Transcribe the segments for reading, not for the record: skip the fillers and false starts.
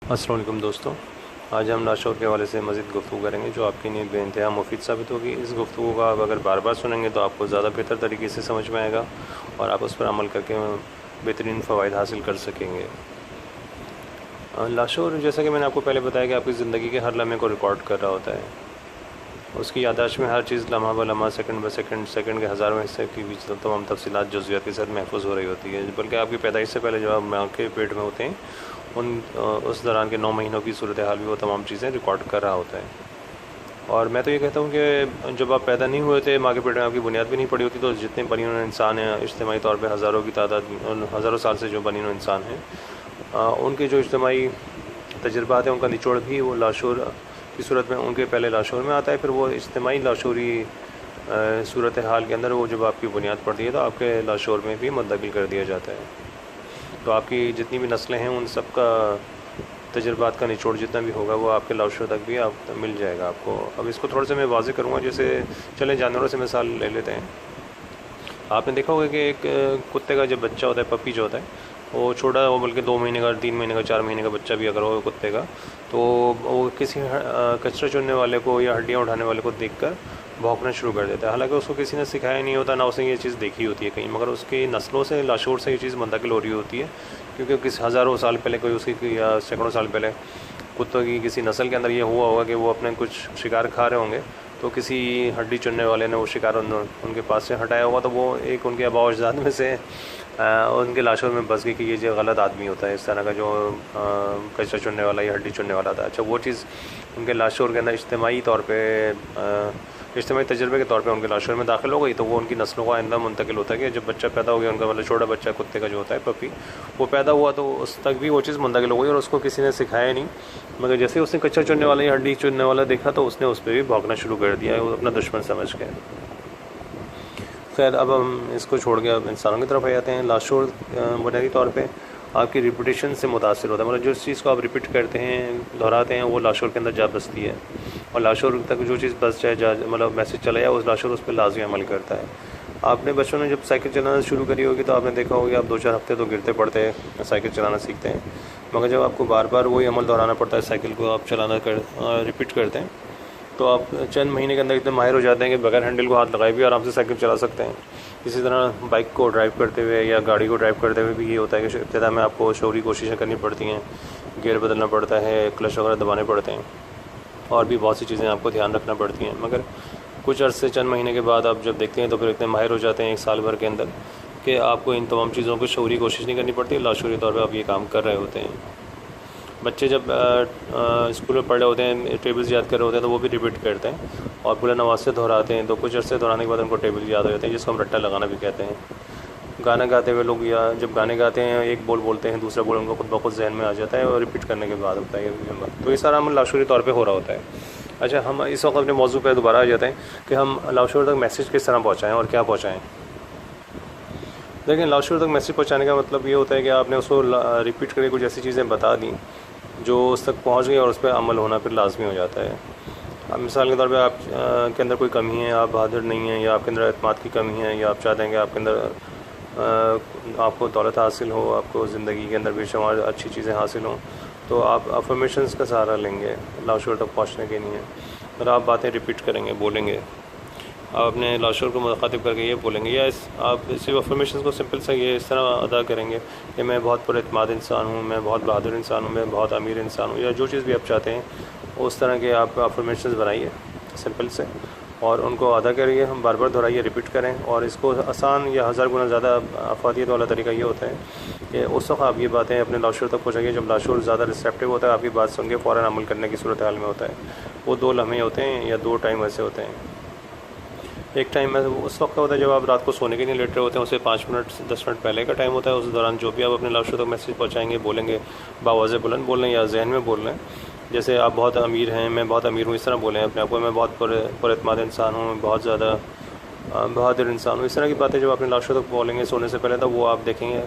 अस्सलाम वालेकुम दोस्तों, आज हम लाशोर के हवाले से मज़ीद गुफ्तगू करेंगे जो आपके लिए बेइंतहा मुफीद साबित होगी। इस गुफ्तगू को आप अगर बार बार सुनेंगे तो आपको ज़्यादा बेहतर तरीके से समझ में आएगा और आप उस पर अमल करके बेहतरीन फ़वाइद हासिल कर सकेंगे। लाशोर, जैसा कि मैंने आपको पहले बताया कि आपकी ज़िंदगी के हर लम्हे को रिकॉर्ड कर रहा होता है। उसकी याददाश्त में हर चीज़ लम्हा ब लम्हा, सेकंड ब सेकंड, सेकंड के हज़ारों हिस्से की बीच तमाम तफसीलात जुज़वियात के साथ महफूज हो रही होती है। बल्कि आपकी पैदाइश से पहले जब आप माँ के पेट में होते हैं उस दौरान के 9 महीनों की सूरत हाल भी वो तमाम चीज़ें रिकॉर्ड कर रहा होता है। और मैं तो ये कहता हूँ कि जब आप पैदा नहीं हुए थे, माँ के पेट में आपकी बुनियाद भी नहीं पड़ी होती, तो जितने बनी हुए इंसान हैं इज्तिमाई तौर पे हज़ारों की तादाद, हज़ारों साल से जो बनी हुए इंसान हैं, उनके जो इज्तिमाई तजुर्बात हैं उनका निचोड़ भी वो लाशूर की सूरत में उनके पहले लाशूर में आता है। फिर वो इज्तिमाई लाशूरी सूरत हाल के अंदर वो जब आपकी बुनियाद पड़ती है तो आपके लाशूर में भी मुंतकिल कर दिया जाता है। तो आपकी जितनी भी नस्लें हैं उन सब का तजुर्बात का निचोड़ जितना भी होगा वो आपके लाशूर तक भी आप मिल जाएगा आपको। अब इसको थोड़ा सा मैं वाज़े करूँगा, जैसे चले जानवरों से मिसाल ले लेते हैं। आपने देखा होगा कि एक कुत्ते का जब बच्चा होता है, पपी जो होता है, वो छोटा हो, बल्कि 2 महीने का, 3 महीने का, 4 महीने का बच्चा भी अगर हो कुत्ते का, तो वो किसी कचरा चुनने वाले को या हड्डियाँ उठाने वाले को देखकर भौंकना शुरू कर देता है। हालांकि उसको किसी ने सिखाया नहीं होता, ना उसने ये चीज़ देखी होती है कहीं, मगर उसकी नस्लों से, लाशूर से ये चीज़ मुंतकिल हो रही होती है, क्योंकि किसी हज़ारों साल पहले कोई उसकी या सैकड़ों साल पहले कुत्तों की किसी नस्ल के अंदर ये हुआ होगा कि वो अपने कुछ शिकार खा रहे होंगे, तो किसी हड्डी चुनने वाले ने वो शिकार उनके पास से हटाया होगा, तो वो एक उनके आबा अजदाद में से उनके लाशों में बस गई कि ये जो गलत आदमी होता है, इस तरह का जो कचरा चुनने वाला या हड्डी चुनने वाला था। अच्छा, वो चीज़ उनके लाशोर के अंदर इज्तिमाई तौर पे, इज्तिमाई तजर्बे के तौर पे उनके लाशोर में दाखिल हो गई, तो वो उनकी नस्लों का आइंदा मुंतकिल होता है कि जब बच्चा पैदा हो गया उनका, मतलब छोटा बच्चा कुत्ते का जो होता है, पपी, वो पैदा हुआ तो उस तक भी वो चीज़ मुंतकिल हो गई और उसको किसी ने सिखाया नहीं, मगर जैसे उसने कच्चा चुनने वाला या हड्डी चुनने वाला देखा तो उसने उस पर भी भौंकना शुरू कर दिया, वो अपना दुश्मन समझ के। खैर, अब हम इसको छोड़ के अब इंसानों की तरफ आ जाते हैं। लाशूर बुनियादी तौर पे आपकी रिपीटेशन से मुतासिर होता है, मतलब जिस चीज़ को आप रिपीट करते हैं, दोहराते हैं, वो लाशूर के अंदर जा बसती है और लाशूर तक जो चीज़ बस जाए, मतलब मैसेज चला जाए, उस लाशूर उस पर लाजमी अमल करता है। आपने बचपन में जब साइकिल चलाना शुरू करी होगी तो आपने देखा होगा आप 2-4 हफ्ते तो गिरते पड़ते साइकिल चलाना सीखते हैं, मगर जब आपको बार बार वही अमल दोहराना पड़ता है, साइकिल को आप चलाना रिपीट करते हैं, तो आप चंद महीने के अंदर इतने माहिर हो जाते हैं कि बगैर हैंडल को हाथ लगाए भी आराम से साइकिल चला सकते हैं। इसी तरह बाइक को ड्राइव करते हुए या गाड़ी को ड्राइव करते हुए भी ये होता है कि इब्तिदा में आपको शौरी कोशिशें करनी पड़ती हैं, गियर बदलना पड़ता है, क्लच वगैरह दबाने पड़ते हैं और भी बहुत सी चीज़ें आपको ध्यान रखना पड़ती हैं। मगर कुछ अर्से, चंद महीने के बाद आप जब देखते हैं तो फिर इतने माहिर हो जाते हैं 1 साल भर के अंदर कि आपको इन तमाम चीज़ों को शौरी कोशिश नहीं करनी पड़ती, लाशूरी तौर पर आप ये काम कर रहे होते हैं। बच्चे जब स्कूल में पढ़ रहे होते हैं, टेबल्स याद कर रहे होते हैं, तो वो भी रिपीट करते हैं और बुलंद आवाज़ से दोहराते हैं, तो कुछ अर्से दोहराने के बाद उनको टेबल याद हो जाते हैं, जिसको हम रट्टा लगाना भी कहते हैं। गाना गाते हुए लोग, या जब गाने गाते हैं, एक बोल बोलते हैं, दूसरा बोल उनको खुद ब खुद जहन में आ जाता है और रिपीट करने के बाद होता है, तो ये सारा अमल लाशूरी तौर पर हो रहा होता है। अच्छा, हम इस वक्त अपने मौजू पर दोबारा आ जाते हैं कि हम लाशूर तक मैसेज किस तरह पहुँचाएँ और क्या पहुँचाएँ। लेकिन लाशूर तक मैसेज पहुँचाने का मतलब ये होता है कि आपने उसको रिपीट करके कुछ ऐसी चीज़ें बता दी जो उस तक पहुंच गई और उस पर अमल होना फिर लाजमी हो जाता है। अब मिसाल के तौर पे आप के अंदर कोई कमी है, आप बहादुर नहीं हैं, या आपके अंदर एतमाद की कमी है, या आप चाहते हैं कि आपके अंदर आपको दौलत हासिल हो, आपको ज़िंदगी के अंदर बेशुमार अच्छी चीज़ें हासिल हों, तो आप अफर्मेशंस का सहारा लेंगे लाशूर तक पहुँचने के लिए। और आप बातें रिपीट करेंगे, बोलेंगे, आप अपने लाशूर को मुखातिब करके ये बोलेंगे, या आप सिर्फ अफर्मेशन को सिंपल से ये इस तरह अदा करेंगे कि मैं बहुत पुरएतमाद इंसान हूँ, मैं बहुत बहादुर इंसान हूँ, मैं बहुत अमीर इंसान हूँ, या जो चीज़ भी आप चाहते हैं उस तरह के आप अफर्मेशन बनाइए सिंपल से और उनको अदा करिए, हम बार बार दोहराइए, रिपीट करें। और इसको आसान या 1000 गुना ज़्यादा अफादियत वाला तरीका ये होता है कि उस वक्त आप ये बातें अपने लाशूर तक पहुँचाइए जब लाशूर ज़्यादा रिसेप्टिव होता है, आपकी बात सुन के फ़ौरन अमल करने की सूरत हाल में होता है। वो 2 लम्हे होते हैं या 2 टाइम ऐसे होते हैं। एक टाइम में उस वक्त होता है जब आप रात को सोने के लिए लेट रहे होते हैं, उससे 5 मिनट 10 मिनट पहले का टाइम होता है। उस दौरान जो भी आप अपने लाशूर तक मैसेज पहुँचाएँगे, बोलेंगे, बावाज़ बुलंद बोल रहे हैं या जहन में बोल रहे हैं, जैसे आप बहुत अमीर हैं, मैं बहुत अमीर हूँ, इस तरह बोलें अपने आप को, मैं बहुत पुरएतमाद इंसान हूँ, बहुत ज़्यादा बहादुर इंसान हूँ। इस तरह की बातें जब अपने लाशूर तक बोलेंगे सोने से पहले, तो वो आप देखेंगे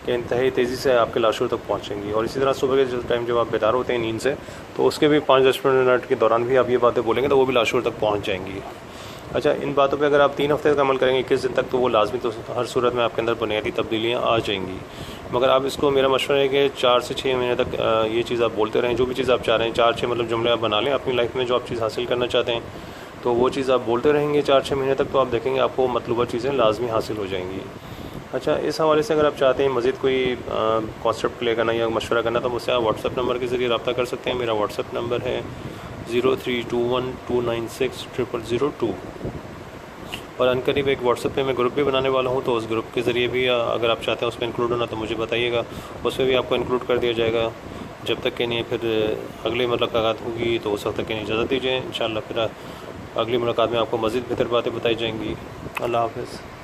कि इंतहाई तेज़ी से आपके लाशूर तक पहुँचेंगी। और इसी तरह सुबह के टाइम जब आप बेदार होते हैं नींद से, तो उसके भी 5-10 मिनट के दौरान भी आप ये बातें बोलेंगे तो वो भी लाशूर तक पहुँच जाएंगी। अच्छा, इन बातों पे अगर आप 3 हफ्ते का अमल करेंगे, 21 दिन तक, तो वो लाजमी, तो हर सूरत में आपके अंदर बुनियादी तब्दीलियाँ आ जाएंगी। मगर आप इसको, मेरा मशवरा है कि 4 से 6 महीने तक ये चीज़ आप बोलते रहें, जो भी चीज़ आप चाह रहे हैं। 4-6 मतलब जुमले आप बना लें अपनी लाइफ में, जो आप चीज़ हासिल करना चाहते हैं, तो वो चीज़ आप बोलते रहेंगे 4-6 महीने तक, तो आप देखेंगे आपको मतलूबा चीज़ें लाजमी हासिल हो जाएंगी। अच्छा, इस हवाले से अगर आप चाहते हैं मज़ीद कोई कॉन्सेप्ट प्ले करना या मशवरा करना, तो मुझसे आप व्हाट्सएप नंबर के ज़रिए रब्ता कर सकते हैं। मेरा व्हाट्सएप नंबर है 0321296002। और अनकरीब एक व्हाट्सएप पे मैं ग्रुप भी बनाने वाला हूँ, तो उस ग्रुप के ज़रिए भी अगर आप चाहते हैं उसमें इंक्लूड होना, तो मुझे बताइएगा, उसमें भी आपको इंक्लूड कर दिया जाएगा। जब तक कि नहीं फिर अगली मुलाकात होगी, तो उस वक्त तक के लिए इजाज़त दीजिए। इंशाअल्लाह फिर अगली मुलाकात में आपको मज़ीद बेहतर बातें बताई जाएंगी। अल्लाह हाफ़िज़।